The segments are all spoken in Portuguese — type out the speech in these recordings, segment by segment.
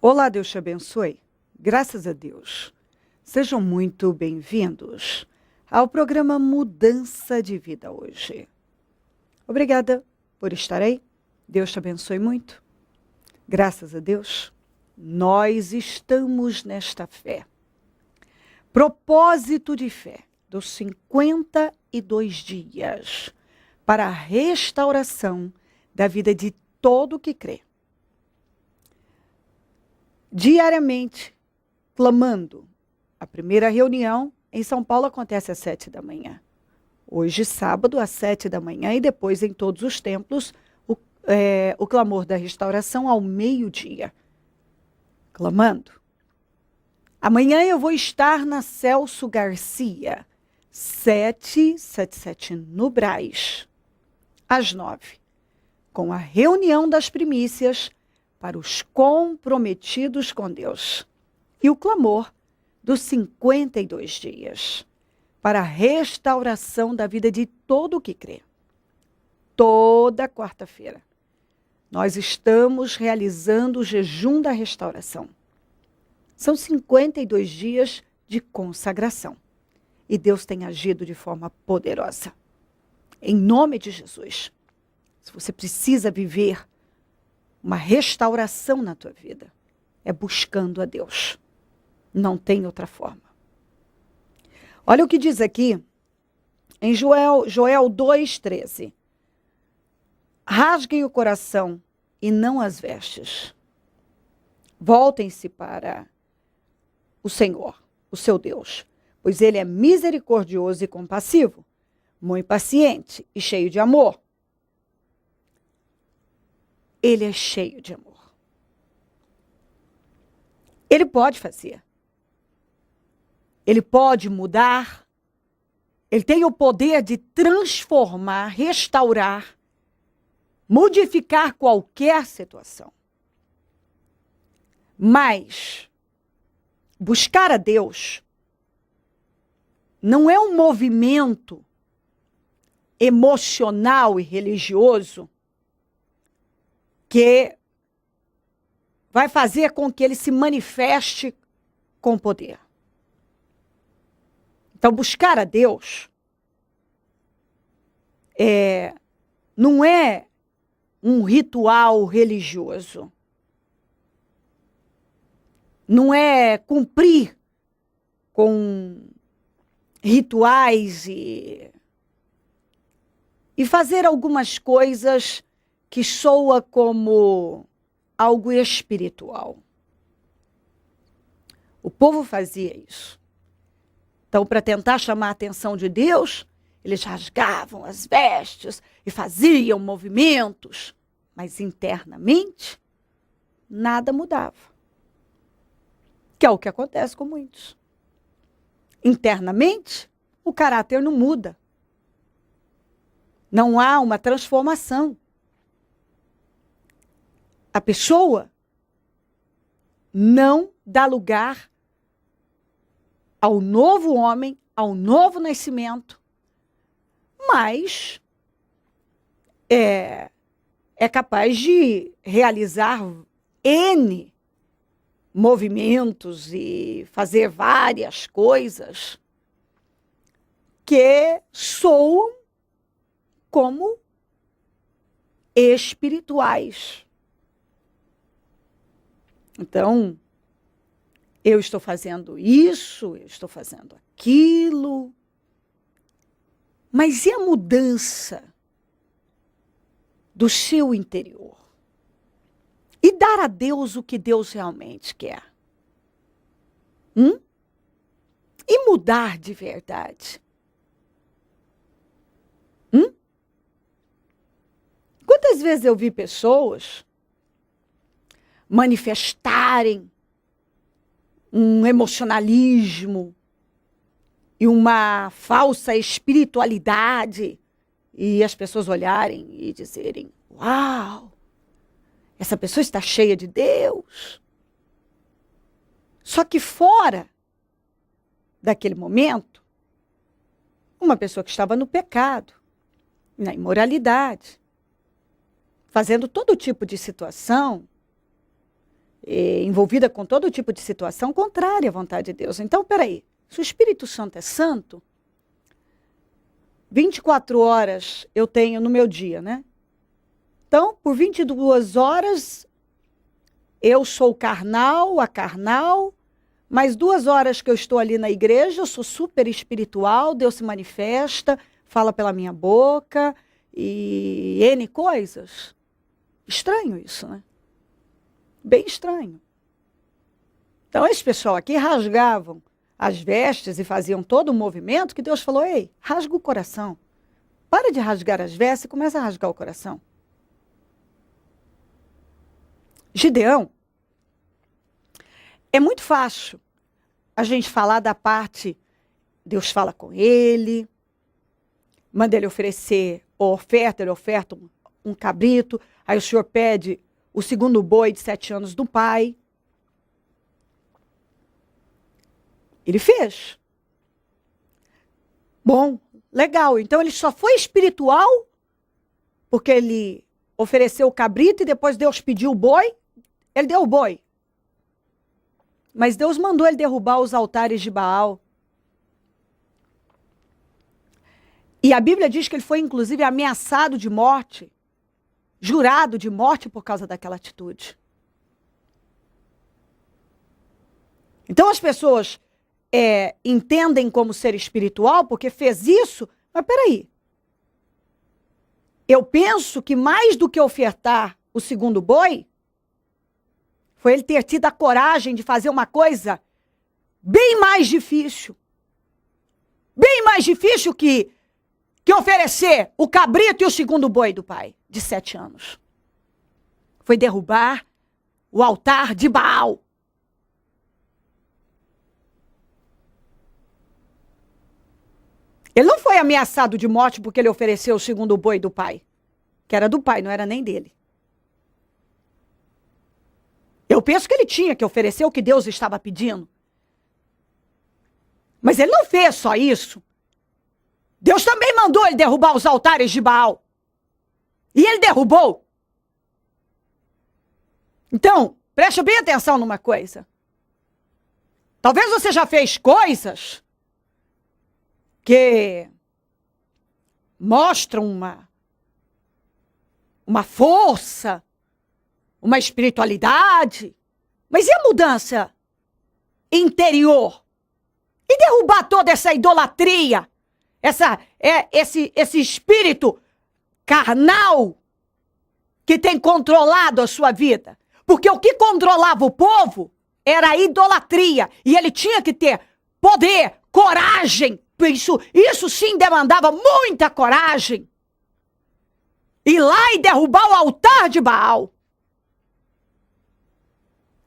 Olá, Deus te abençoe. Graças a Deus. Sejam muito bem-vindos ao programa Mudança de Vida hoje. Obrigada por estar aí. Deus te abençoe muito. Graças a Deus, nós estamos nesta fé. Propósito de fé dos 52 dias para a restauração da vida de todo que crê. Diariamente, clamando. A primeira reunião em São Paulo acontece às 7 da manhã. Hoje, sábado, às 7 da manhã, e depois em todos os templos, o clamor da restauração ao meio-dia. Clamando. Amanhã eu vou estar na Celso Garcia, 777 no Brás, às 9, com a reunião das primícias para os comprometidos com Deus. E o clamor dos 52 dias para a restauração da vida de todo o que crê. Toda quarta-feira, nós estamos realizando o jejum da restauração. São 52 dias de consagração. E Deus tem agido de forma poderosa. Em nome de Jesus. Se você precisa viver uma restauração na tua vida, é buscando a Deus. Não tem outra forma. Olha o que diz aqui em Joel 2,13. Rasguem o coração e não as vestes. Voltem-se para o Senhor, o seu Deus, pois ele é misericordioso e compassivo, muito paciente e cheio de amor. Ele é cheio de amor. Ele pode fazer. Ele pode mudar. Ele tem o poder de transformar, restaurar, modificar qualquer situação. Mas buscar a Deus não é um movimento emocional e religioso que vai fazer com que ele se manifeste com poder. Então, buscar a Deus não é um ritual religioso. Não é cumprir com rituais e fazer algumas coisas que soa como algo espiritual. O povo fazia isso. Então, para tentar chamar a atenção de Deus, eles rasgavam as vestes e faziam movimentos, mas internamente nada mudava. Que é o que acontece com muitos. Internamente, o caráter não muda. Não há uma transformação. A pessoa não dá lugar ao novo homem, ao novo nascimento, mas é capaz de realizar N movimentos e fazer várias coisas que soam como espirituais. Então, eu estou fazendo isso, eu estou fazendo aquilo. Mas e a mudança do seu interior? E dar a Deus o que Deus realmente quer? E mudar de verdade? Quantas vezes eu vi pessoas manifestarem um emocionalismo e uma falsa espiritualidade e as pessoas olharem e dizerem: uau, essa pessoa está cheia de Deus. Só que fora daquele momento, uma pessoa que estava no pecado, na imoralidade, fazendo todo tipo de situação envolvida com todo tipo de situação contrária à vontade de Deus. Então, peraí, se o Espírito Santo é santo, 24 horas eu tenho no meu dia, né? Então, por 22 horas, eu sou carnal, a carnal, mas 2 horas que eu estou ali na igreja, eu sou super espiritual, Deus se manifesta, fala pela minha boca e N coisas. Estranho isso, né? Bem estranho. Então, esse pessoal aqui rasgavam as vestes e faziam todo o movimento que Deus falou, ei, rasga o coração. Para de rasgar as vestes e começa a rasgar o coração. Gideão, é muito fácil a gente falar da parte, Deus fala com ele, manda ele oferecer oferta, ele oferta um cabrito, aí o Senhor pede o segundo boi de 7 anos do pai. Ele fez. Bom, legal. Então ele só foi espiritual porque ele ofereceu o cabrito e depois Deus pediu o boi. Ele deu o boi. Mas Deus mandou ele derrubar os altares de Baal. E a Bíblia diz que ele foi, inclusive, ameaçado de morte, jurado de morte por causa daquela atitude. Então as pessoas entendem como ser espiritual porque fez isso, mas peraí. Eu penso que mais do que ofertar o segundo boi, foi ele ter tido a coragem de fazer uma coisa bem mais difícil. Bem mais difícil que oferecer o cabrito e o segundo boi do pai, de 7 anos. Foi derrubar o altar de Baal. Ele não foi ameaçado de morte porque ele ofereceu o segundo boi do pai, que era do pai, não era nem dele. Eu penso que ele tinha que oferecer o que Deus estava pedindo. Mas ele não fez só isso. Deus também mandou ele derrubar os altares de Baal. E ele derrubou. Então, preste bem atenção numa coisa. Talvez você já fez coisas que mostram uma força, uma espiritualidade. Mas e a mudança interior? E derrubar toda essa idolatria? Esse espírito carnal que tem controlado a sua vida. Porque o que controlava o povo era a idolatria. E ele tinha que ter poder, coragem. Isso sim demandava muita coragem. Ir lá e derrubar o altar de Baal.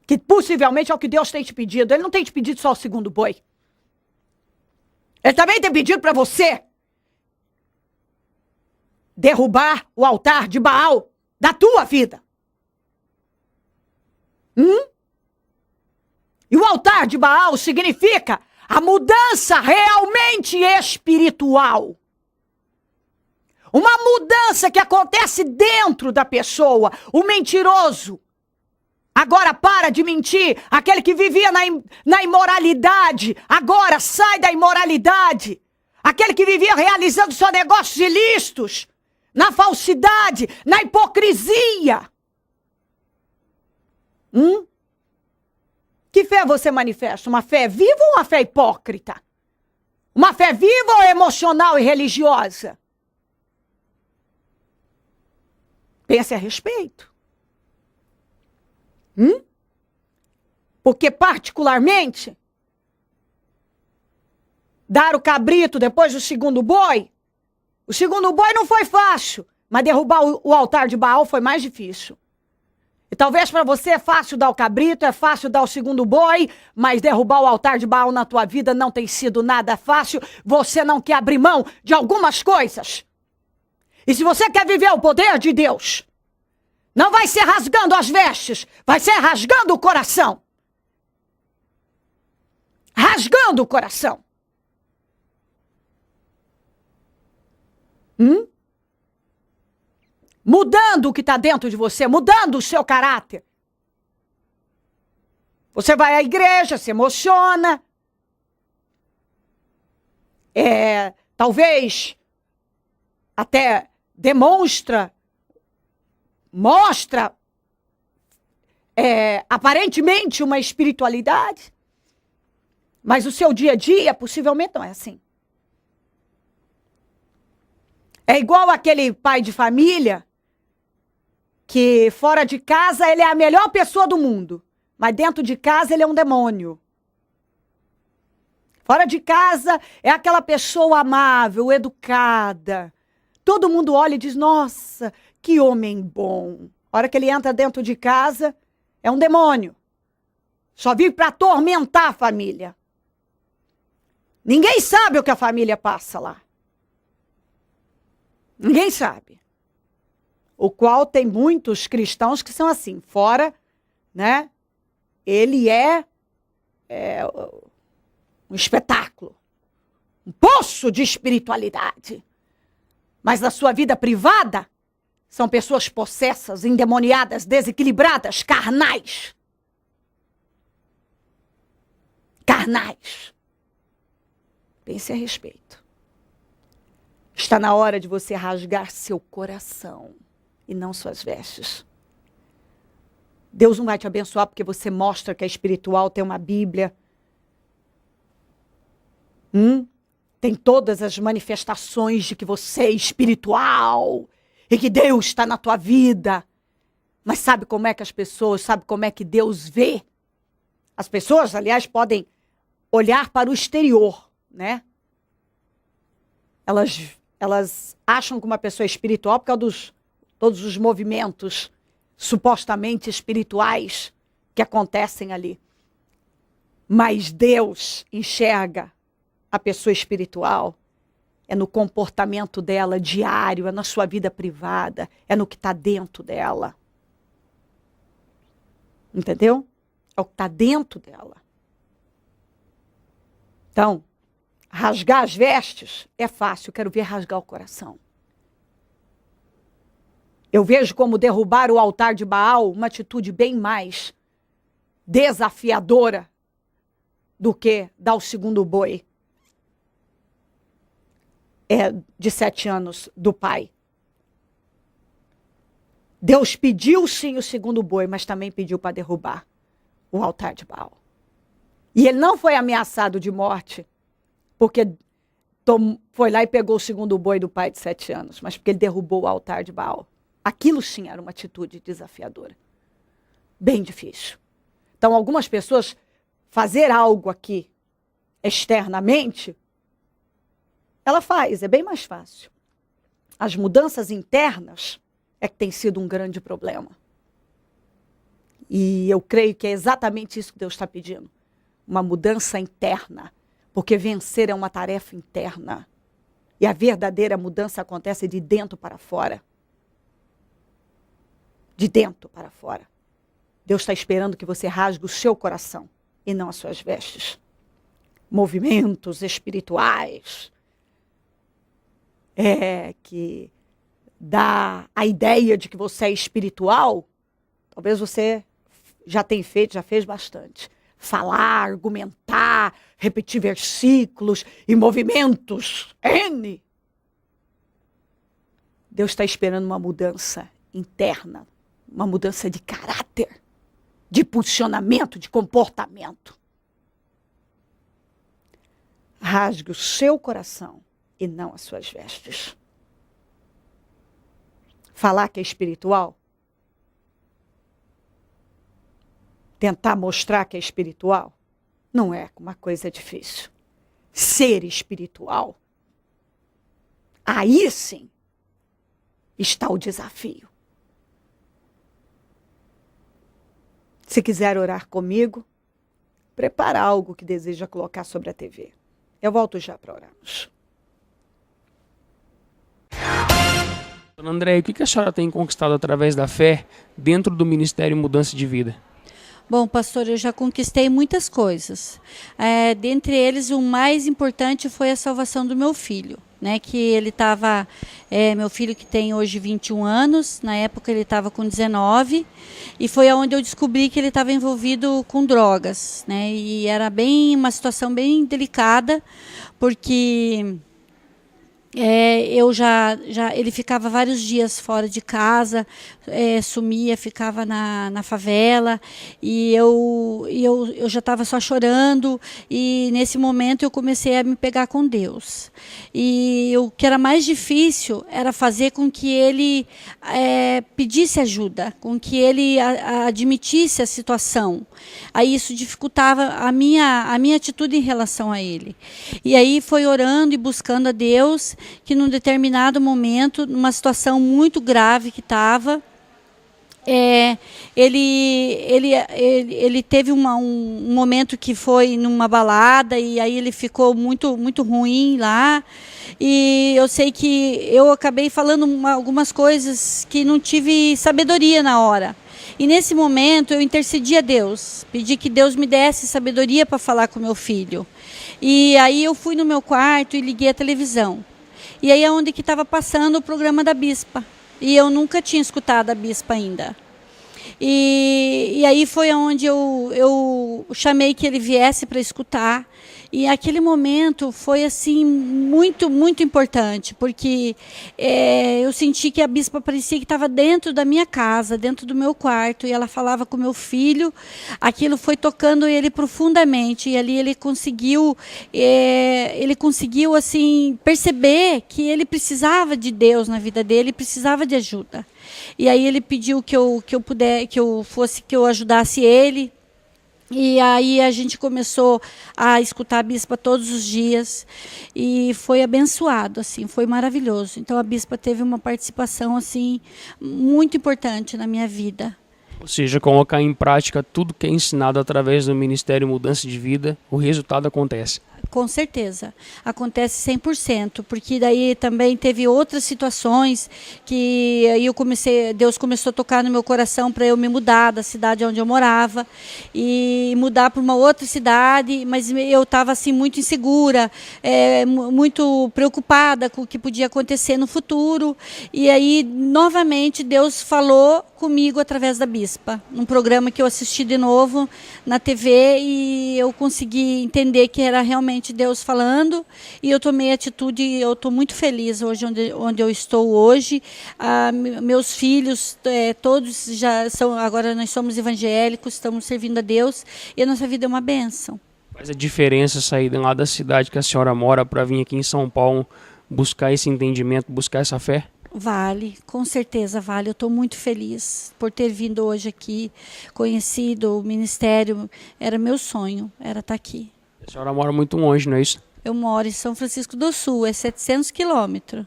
Que possivelmente é o que Deus tem te pedido. Ele não tem te pedido só o segundo boi. Ele também tem pedido para você derrubar o altar de Baal da tua vida. E o altar de Baal significa a mudança realmente espiritual. Uma mudança que acontece dentro da pessoa. O mentiroso agora para de mentir. Aquele que vivia na imoralidade, agora sai da imoralidade. Aquele que vivia realizando só negócios ilícitos, na falsidade, na hipocrisia. Que fé você manifesta? Uma fé viva ou uma fé hipócrita? Uma fé viva ou emocional e religiosa? Pense a respeito. Porque particularmente, dar o cabrito depois do segundo boi, o segundo boi não foi fácil, mas derrubar o altar de Baal foi mais difícil. E talvez para você é fácil dar o cabrito, é fácil dar o segundo boi, mas derrubar o altar de Baal na tua vida não tem sido nada fácil. Você não quer abrir mão de algumas coisas. E se você quer viver o poder de Deus, não vai ser rasgando as vestes, vai ser rasgando o coração. Rasgando o coração. Mudando o que está dentro de você, mudando o seu caráter. Você vai à igreja, se emociona. Talvez até mostra aparentemente uma espiritualidade. Mas o seu dia a dia possivelmente não é assim. É igual aquele pai de família que fora de casa ele é a melhor pessoa do mundo, mas dentro de casa ele é um demônio. Fora de casa é aquela pessoa amável, educada. Todo mundo olha e diz, nossa, que homem bom. A hora que ele entra dentro de casa, é um demônio. Só vive para atormentar a família. Ninguém sabe o que a família passa lá. Ninguém sabe. O qual tem muitos cristãos que são assim, fora, né? Ele é um espetáculo, um poço de espiritualidade. Mas na sua vida privada, são pessoas possessas, endemoniadas, desequilibradas, carnais. Carnais. Pense a respeito. Está na hora de você rasgar seu coração e não suas vestes. Deus não vai te abençoar porque você mostra que é espiritual, tem uma Bíblia. Tem todas as manifestações de que você é espiritual e que Deus está na tua vida. Mas sabe como é que sabe como é que Deus vê? As pessoas, aliás, podem olhar para o exterior, né? Elas acham que uma pessoa é espiritual por causa dos todos os movimentos supostamente espirituais que acontecem ali. Mas Deus enxerga a pessoa espiritual é no comportamento dela diário, é na sua vida privada, é no que está dentro dela. Entendeu? É o que está dentro dela. Então, rasgar as vestes é fácil, eu quero ver rasgar o coração. Eu vejo como derrubar o altar de Baal uma atitude bem mais desafiadora do que dar o segundo boi de 7 anos do pai. Deus pediu sim o segundo boi, mas também pediu para derrubar o altar de Baal. E ele não foi ameaçado de morte porque foi lá e pegou o segundo boi do pai de 7 anos, mas porque ele derrubou o altar de Baal. Aquilo sim era uma atitude desafiadora. Bem difícil. Então, algumas pessoas fazer algo aqui externamente, ela faz, é bem mais fácil. As mudanças internas é que tem sido um grande problema. E eu creio que é exatamente isso que Deus está pedindo. Uma mudança interna. Porque vencer é uma tarefa interna. E a verdadeira mudança acontece de dentro para fora. De dentro para fora. Deus está esperando que você rasgue o seu coração e não as suas vestes. Movimentos espirituais que dá a ideia de que você é espiritual, talvez você já fez bastante. Falar, argumentar, repetir versículos e movimentos N. Deus está esperando uma mudança interna, uma mudança de caráter, de posicionamento, de comportamento. Rasgue o seu coração e não as suas vestes. Falar que é espiritual, tentar mostrar que é espiritual, não é uma coisa difícil. Ser espiritual, aí sim está o desafio. Se quiser orar comigo, prepara algo que deseja colocar sobre a TV. Eu volto já para orarmos. Dona Andréia, o que a senhora tem conquistado através da fé dentro do Ministério Mudança de Vida? Bom, pastor, eu já conquistei muitas coisas. Dentre eles, o mais importante foi a salvação do meu filho, né? Que ele estava, meu filho que tem hoje 21 anos, na época ele estava com 19, e foi onde eu descobri que ele estava envolvido com drogas, né? E era uma situação bem delicada, porque ele ficava vários dias fora de casa, sumia, ficava na favela, e eu já estava só chorando, e nesse momento eu comecei a me pegar com Deus. E o que era mais difícil era fazer com que ele pedisse ajuda, com que ele admitisse a situação. Aí isso dificultava a minha atitude em relação a ele. E aí foi orando e buscando a Deus, que num determinado momento, numa situação muito grave que estava, ele teve um momento que foi numa balada, e aí ele ficou muito, muito ruim lá, e eu sei que eu acabei falando algumas coisas que não tive sabedoria na hora. E nesse momento eu intercedi a Deus, pedi que Deus me desse sabedoria para falar com meu filho. E aí eu fui no meu quarto e liguei a televisão. E aí é onde que estava passando o programa da Bispa. E eu nunca tinha escutado a Bispa ainda. E aí foi onde eu chamei que ele viesse para escutar. E aquele momento foi assim muito, muito importante, porque eu senti que a Bispa parecia que estava dentro da minha casa, dentro do meu quarto, e ela falava com meu filho. Aquilo foi tocando ele profundamente, e ali ele conseguiu assim perceber que ele precisava de Deus na vida dele, precisava de ajuda. E aí ele pediu que eu ajudasse ele. E aí a gente começou a escutar a Bispa todos os dias, e foi abençoado, assim, foi maravilhoso. Então a Bispa teve uma participação assim muito importante na minha vida. Ou seja, colocar em prática tudo que é ensinado através do Ministério Mudança de Vida, o resultado acontece. Com certeza, acontece 100%, porque daí também teve outras situações que aí Deus começou a tocar no meu coração para eu me mudar da cidade onde eu morava e mudar para uma outra cidade, mas eu estava assim muito insegura, muito preocupada com o que podia acontecer no futuro, e aí novamente Deus falou comigo através da Bispa, num programa que eu assisti de novo na TV, e eu consegui entender que era realmente Deus falando, e eu tomei atitude. Eu estou muito feliz hoje onde eu estou hoje. Meus filhos todos já são, agora nós somos evangélicos, estamos servindo a Deus, e a nossa vida é uma bênção. Faz a diferença sair lá da cidade que a senhora mora para vir aqui em São Paulo buscar esse entendimento, buscar essa fé? Vale, com certeza vale. Eu estou muito feliz por ter vindo hoje aqui, conhecido o ministério. Era meu sonho, era estar aqui. A senhora mora muito longe, não é isso? Eu moro em São Francisco do Sul, 700 quilômetros.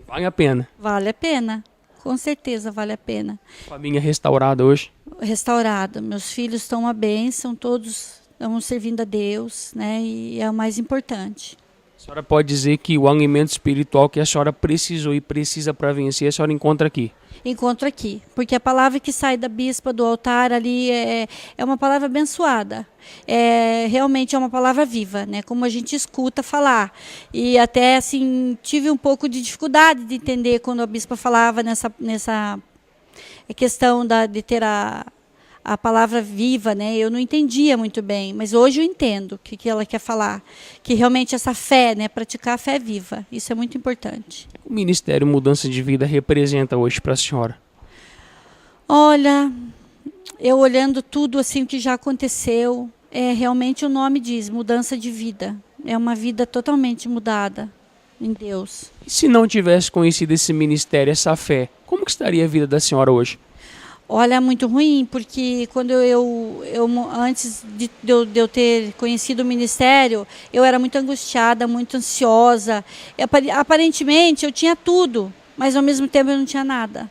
Vale a pena? Vale a pena, com certeza vale a pena. Família restaurada hoje? Restaurada. Meus filhos estão uma bênção, todos estão servindo a Deus, né? E é o mais importante. A senhora pode dizer que o alimento espiritual que a senhora precisou e precisa para vencer, a senhora encontra aqui? Encontro aqui, porque a palavra que sai da Bispa, do altar ali, é uma palavra abençoada. Realmente é uma palavra viva, né? Como a gente escuta falar. E até assim tive um pouco de dificuldade de entender quando a Bispa falava nessa questão de ter a palavra viva, né? Eu não entendia muito bem, mas hoje eu entendo o que ela quer falar, que realmente essa fé, né? Praticar a fé viva, isso é muito importante. O Ministério Mudança de Vida representa hoje para a senhora? Olha, eu olhando tudo assim que já aconteceu, realmente o nome diz mudança de vida. É uma vida totalmente mudada em Deus. E se não tivesse conhecido esse ministério, essa fé, como que estaria a vida da senhora hoje? Olha, muito ruim, porque quando antes de eu ter conhecido o ministério, eu era muito angustiada, muito ansiosa. Aparentemente eu tinha tudo, mas ao mesmo tempo eu não tinha nada.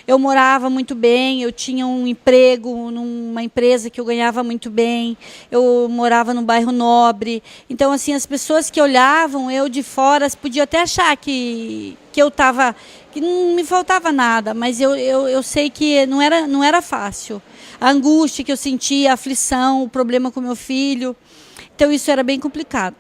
Eu morava muito bem, eu tinha um emprego numa empresa que eu ganhava muito bem, eu morava num bairro nobre. Então, assim, as pessoas que olhavam eu de fora podiam até achar que eu estava, que não me faltava nada, mas eu sei que não era fácil. A angústia que eu sentia, a aflição, o problema com meu filho. Então, isso era bem complicado.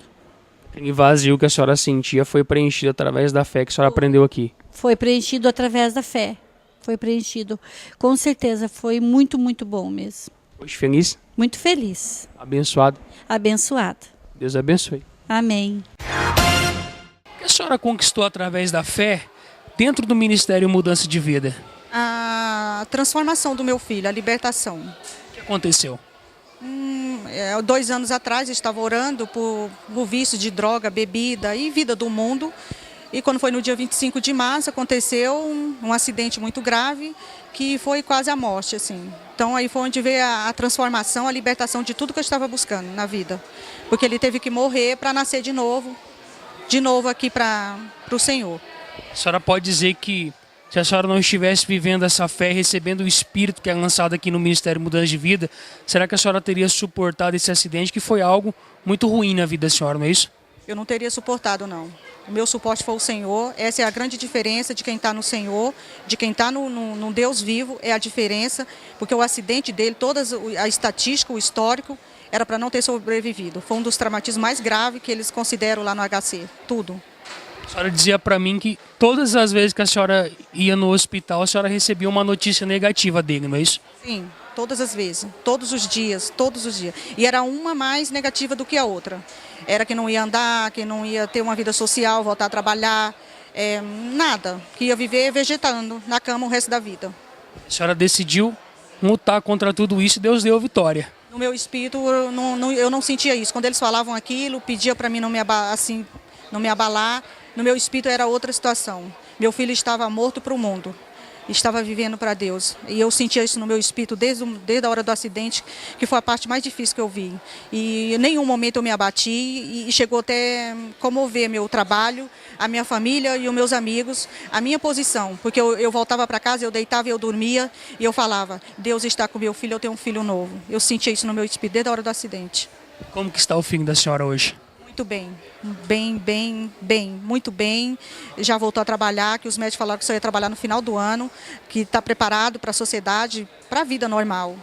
E vazio que a senhora sentia foi preenchido através da fé que a senhora aprendeu aqui. Foi preenchido através da fé. Foi preenchido. Com certeza, foi muito, muito bom mesmo. Hoje feliz? Muito feliz. Abençoado? Abençoada. Deus abençoe. Amém. O que a senhora conquistou através da fé dentro do Ministério Mudança de Vida? A transformação do meu filho, a libertação. O que aconteceu? 2 anos atrás eu estava orando por vício de droga, bebida e vida do mundo. E quando foi no dia 25 de março, aconteceu um acidente muito grave, que foi quase a morte, assim. Então aí foi onde veio a transformação, a libertação de tudo que eu estava buscando na vida. Porque ele teve que morrer para nascer de novo aqui para o Senhor. A senhora pode dizer que se a senhora não estivesse vivendo essa fé, recebendo o Espírito que é lançado aqui no Ministério Mudança de Vida, será que a senhora teria suportado esse acidente, que foi algo muito ruim na vida da senhora, não é isso? Eu não teria suportado, não. O meu suporte foi o Senhor. Essa é a grande diferença de quem está no Senhor, de quem está no Deus vivo, é a diferença, porque o acidente dele, toda a estatística, o histórico, era para não ter sobrevivido. Foi um dos traumatismos mais graves que eles consideram lá no HC, tudo. A senhora dizia para mim que todas as vezes que a senhora ia no hospital, a senhora recebia uma notícia negativa dele, não é isso? Sim, todas as vezes, todos os dias. E era uma mais negativa do que a outra. Era que não ia andar, que não ia ter uma vida social, voltar a trabalhar, nada. Que ia viver vegetando na cama o resto da vida. A senhora decidiu lutar contra tudo isso e Deus deu vitória. No meu espírito, eu não sentia isso. Quando eles falavam aquilo, pedia para mim não me abalar. No meu espírito era outra situação. Meu filho estava morto para o mundo. Estava vivendo para Deus. E eu sentia isso no meu espírito desde a hora do acidente, que foi a parte mais difícil que eu vi. E em nenhum momento eu me abati e chegou até comover meu trabalho, a minha família e os meus amigos, a minha posição. Porque eu voltava para casa, eu deitava e eu dormia e eu falava, Deus está com meu filho, eu tenho um filho novo. Eu sentia isso no meu espírito desde a hora do acidente. Como que está o filho da senhora hoje? Muito bem, muito bem. Já voltou a trabalhar, que os médicos falaram que só ia trabalhar no final do ano, que está preparado para a sociedade, para a vida normal.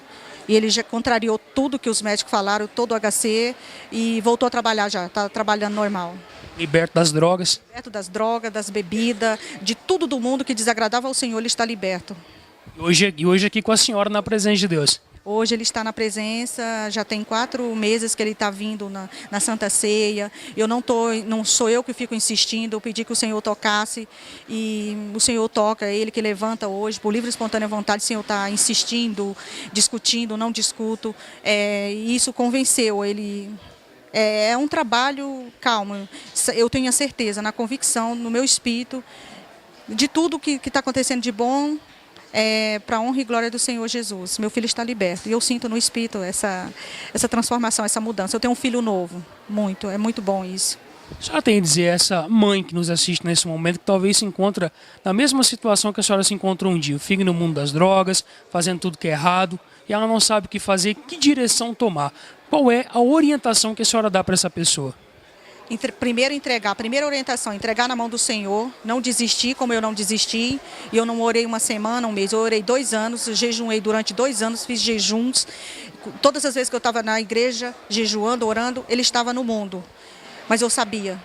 E ele já contrariou tudo que os médicos falaram, todo o HC, e voltou a trabalhar já, está trabalhando normal. Liberto das drogas? Liberto das drogas, das bebidas, de tudo do mundo que desagradava ao Senhor, ele está liberto. E hoje aqui com a senhora na presença de Deus? Hoje ele está na presença, já tem 4 meses que ele está vindo na Santa Ceia. Não sou eu que fico insistindo, eu pedi que o Senhor tocasse e o Senhor toca, é Ele que levanta hoje, por livre e espontânea vontade. O Senhor está insistindo, discutindo, não discuto. E isso convenceu ele. É um trabalho calmo, eu tenho a certeza, na convicção, no meu espírito, de tudo que está acontecendo de bom. Para a honra e glória do Senhor Jesus. Meu filho está liberto. E eu sinto no espírito essa transformação, essa mudança. Eu tenho um filho novo. É muito bom isso. A senhora tem a dizer, essa mãe que nos assiste nesse momento, que talvez se encontra na mesma situação que a senhora se encontrou um dia. O filho no mundo das drogas, fazendo tudo que é errado, e ela não sabe o que fazer, que direção tomar. Qual é a orientação que a senhora dá para essa pessoa? Primeiro entregar, primeira orientação, entregar na mão do Senhor, não desistir como eu não desisti. E eu não orei uma semana, um mês, eu orei 2 anos, eu jejuei durante 2 anos, fiz jejuns. Todas as vezes que eu estava na igreja, jejuando, orando, ele estava no mundo. Mas eu sabia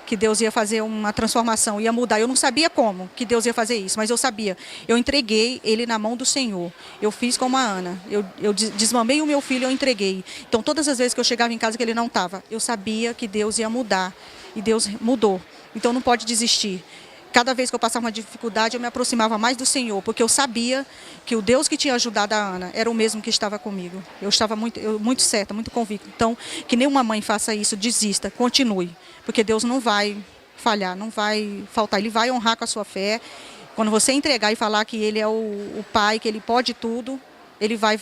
que Deus ia fazer uma transformação, ia mudar. Eu não sabia como que Deus ia fazer isso, mas eu sabia. Eu entreguei ele na mão do Senhor. Eu fiz como a Ana. Eu desmamei o meu filho e eu entreguei. Então, todas as vezes que eu chegava em casa que ele não estava, eu sabia que Deus ia mudar. E Deus mudou. Então, não pode desistir. Cada vez que eu passava uma dificuldade, eu me aproximava mais do Senhor, porque eu sabia que o Deus que tinha ajudado a Ana era o mesmo que estava comigo. Eu estava muito certa, muito convicta. Então, que nenhuma mãe faça isso, desista, continue, porque Deus não vai falhar, não vai faltar. Ele vai honrar com a sua fé. Quando você entregar e falar que Ele é o Pai, que Ele pode tudo,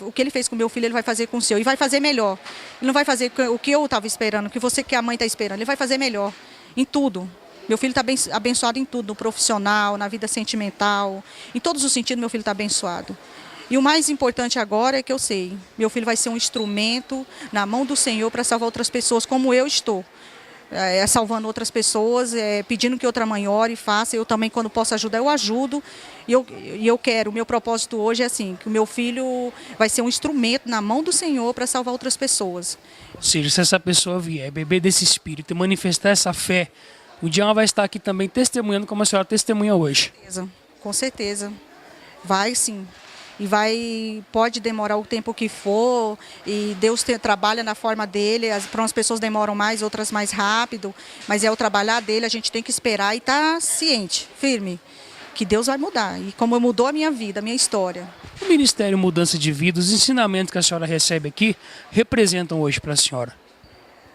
o que Ele fez com o meu filho, Ele vai fazer com o seu. E vai fazer melhor. Ele não vai fazer o que eu estava esperando, o que a mãe está esperando. Ele vai fazer melhor em tudo. Meu filho está abençoado em tudo, no profissional, na vida sentimental, em todos os sentidos meu filho está abençoado. E o mais importante agora é que eu sei, meu filho vai ser um instrumento na mão do Senhor para salvar outras pessoas, como eu estou. Salvando outras pessoas, pedindo que outra mãe ore e faça. Eu também, quando posso ajudar, eu ajudo. E eu quero, o meu propósito hoje é assim, que o meu filho vai ser um instrumento na mão do Senhor para salvar outras pessoas. Ou seja, se essa pessoa vier beber desse espírito e manifestar essa fé, o dia ela vai estar aqui também testemunhando como a senhora testemunha hoje. Com certeza. Vai sim. E pode demorar o tempo que for, e Deus trabalha na forma dele, para umas pessoas demoram mais, outras mais rápido, mas é o trabalhar dele, a gente tem que esperar e estar ciente, firme, que Deus vai mudar, e como mudou a minha vida, a minha história. O Ministério Mudança de Vida, os ensinamentos que a senhora recebe aqui, representam hoje para a senhora?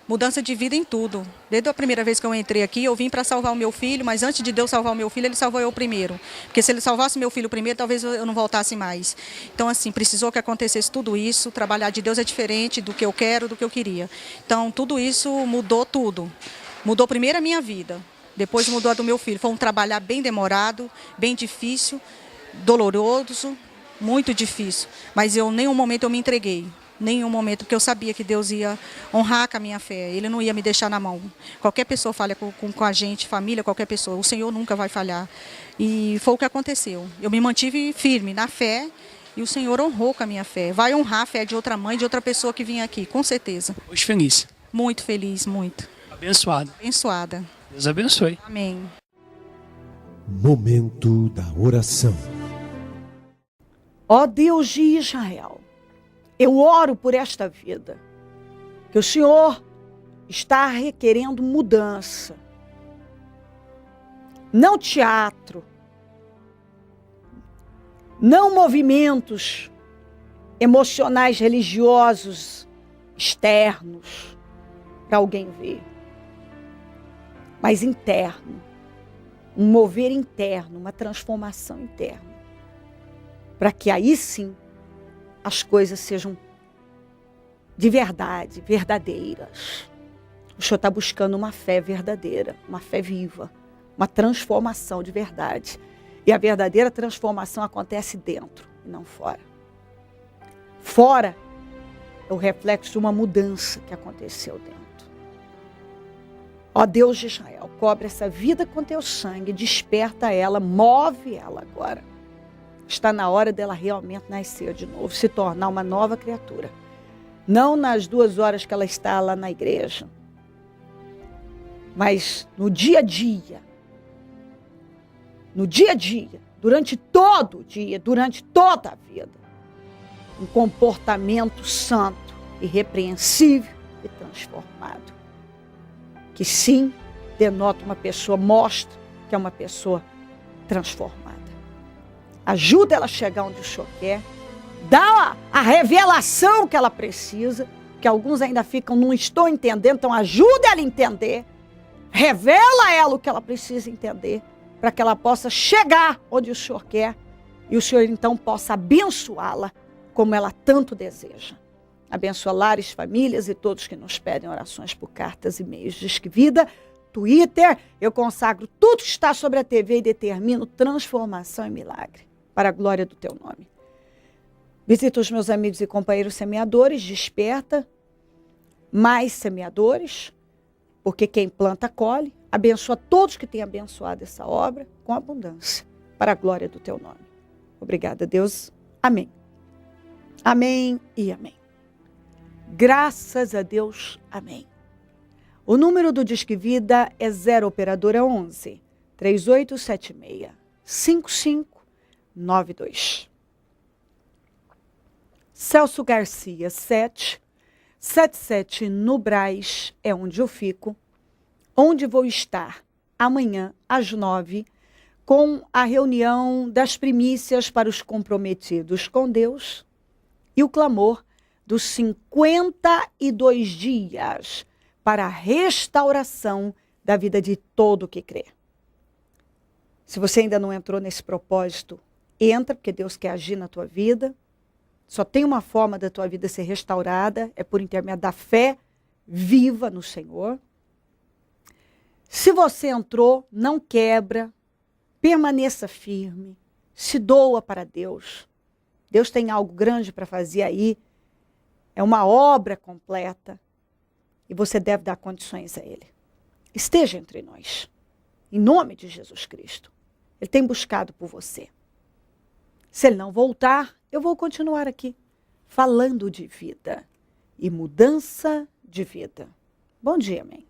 Mudança de vida em tudo. Desde a primeira vez que eu entrei aqui, eu vim para salvar o meu filho, mas antes de Deus salvar o meu filho, Ele salvou eu primeiro. Porque se Ele salvasse meu filho primeiro, talvez eu não voltasse mais. Então, assim, precisou que acontecesse tudo isso. Trabalhar de Deus é diferente do que eu quero, do que eu queria. Então, tudo isso mudou tudo. Mudou primeiro a minha vida, depois mudou a do meu filho. Foi um trabalhar bem demorado, bem difícil, doloroso, muito difícil. Mas em nenhum momento eu me entreguei. Nenhum momento, porque eu sabia que Deus ia honrar com a minha fé, Ele não ia me deixar na mão. Qualquer pessoa falha com a gente, família, qualquer pessoa, o Senhor nunca vai falhar. E foi o que aconteceu. Eu me mantive firme na fé e o Senhor honrou com a minha fé. Vai honrar a fé de outra mãe, de outra pessoa que vinha aqui, com certeza. Hoje feliz. Muito feliz, muito. Abençoado. Abençoada. Deus abençoe. Amém. Momento da oração. Ó Deus de Israel, eu oro por esta vida, que o Senhor está requerendo mudança. Não teatro, não movimentos emocionais religiosos externos para alguém ver, mas interno, um mover interno, uma transformação interna, para que aí sim as coisas sejam de verdade, verdadeiras. O Senhor está buscando uma fé verdadeira, uma fé viva, uma transformação de verdade. E a verdadeira transformação acontece dentro e não fora. Fora é o reflexo de uma mudança que aconteceu dentro. Ó Deus de Israel, cobre essa vida com teu sangue, desperta ela, move ela agora. Está na hora dela realmente nascer de novo, se tornar uma nova criatura. Não nas 2 horas que ela está lá na igreja, mas no dia a dia. No dia a dia, durante todo o dia, durante toda a vida. Um comportamento santo, irrepreensível e transformado. Que sim, denota uma pessoa, mostra que é uma pessoa transformada. Ajuda ela a chegar onde o Senhor quer. Dá a revelação que ela precisa. Que alguns ainda ficam, não estou entendendo. Então ajuda ela a entender. Revela a ela o que ela precisa entender. Para que ela possa chegar onde o Senhor quer. E o Senhor então possa abençoá-la como ela tanto deseja. Abençoa lares, famílias e todos que nos pedem orações por cartas e e-mails. Diz que vida... Twitter, eu consagro tudo que está sobre a TV e determino transformação e milagre, para a glória do teu nome. Visita os meus amigos e companheiros semeadores, desperta mais semeadores, porque quem planta, colhe. Abençoa todos que têm abençoado essa obra com abundância, para a glória do teu nome. Obrigada, Deus. Amém. Amém e amém. Graças a Deus, amém. O número do Disque Vida é 0 operadora 11 3876 5592. Celso Garcia 777 no Brás é onde eu fico, onde vou estar amanhã às 9 com a reunião das primícias para os comprometidos com Deus e o clamor dos 52 dias para a restauração da vida de todo que crê. Se você ainda não entrou nesse propósito, entra, porque Deus quer agir na tua vida. Só tem uma forma da tua vida ser restaurada, é por intermédio da fé viva no Senhor. Se você entrou, não quebra, permaneça firme, se doa para Deus. Deus tem algo grande para fazer aí, é uma obra completa e você deve dar condições a Ele. Esteja entre nós, em nome de Jesus Cristo. Ele tem buscado por você. Se Ele não voltar, eu vou continuar aqui, falando de vida e mudança de vida. Bom dia, amém.